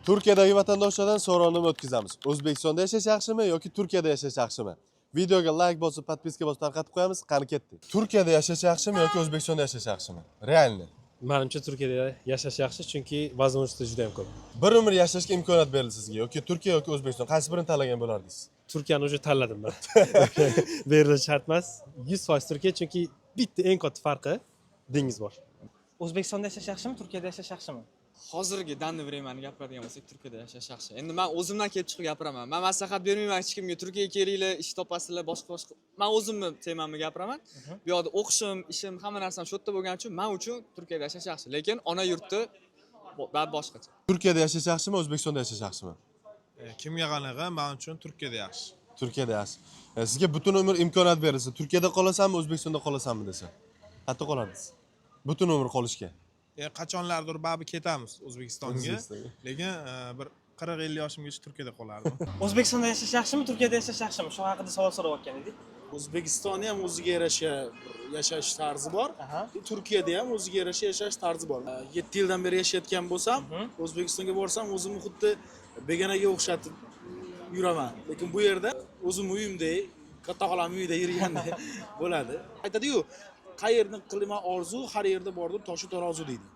Turkiyadagi vatandoshlardan so'rovnoma o'tkazamiz. O'zbekistonda yashash yaxshimi yoki Turkiyada yashash yaxshimi? Videoga like bosib, podpiska bosib tarqatib qo'yamiz. Qani ketdik. Turkiyada yashash yaxshimi yoki O'zbekistonda yashash yaxshimi? Realni. Menimcha Turkiyada yashash yaxshi, chunki возможности juda ham ko'p. Bir umr yashashga imkoniyat berildi sizga yoki Turkiya yoki O'zbekiston, qaysi birini tanlagan bo'lardingiz? Turkiyani уже tanladim men. Berilish shart emas. 100% Turkiya, chunki bitta eng katta farqi dengiz bor. O'zbekistonda yashash yaxshimi, Turkiyada yashash yaxshimi? Hozirgi danni времени gapiradigan bo'lsak, Turkiyada yashash yaxshi. Endi men o'zimdan kelib chiqib gapiraman. Men maslahat bermayman hech kimga. Turkiyaga kelinglar, ish topasizlar, boshqa. Men o'zimni temamni gapiraman. Bu yerda o'qishim, ishim, hamma narsam shu yerda bo'lgani uchun men uchun Turkiyada yashash yaxshi. Lekin ona yurti boshqacha. Turkiyada yashash yaxshimi, O'zbekistonda yashash yaxshimi? Kimga qanaqa? Men uchun Turkiyada yaxshi. Turkiyada yaxshi. Sizga butun umr imkoniyat berilsa, Turkiyada qolasanmi, O'zbekistonda qolasanmi desa? Qayerda qolardingiz? Butun umr qolishga. Qachonlardir baribir ketamiz O'zbekistonga. Lekin bir 40-50 yoshimgacha Turkiyada qolardim. O'zbekistonda yashash yaxshimi, Turkiyada yashash yaxshimi? Shu haqida savol so'rayotgan edik. O'zbekistonda ham o'ziga yarasha yashash tarzi bor. Turkiyada ham o'ziga yarasha yashash tarzi bor. 7 yildan beri yashayotgan bo'lsam, O'zbekistonga borsam o'zimni xuddi begonaga o'xshatib yuraman. Lekin bu yerda o'zim uyimdek, katta xolam uyida yurgandek bo'ladi. Aytadi-yu, qayerni qilma orzu, har yerda bordir toshi tarozi deydi.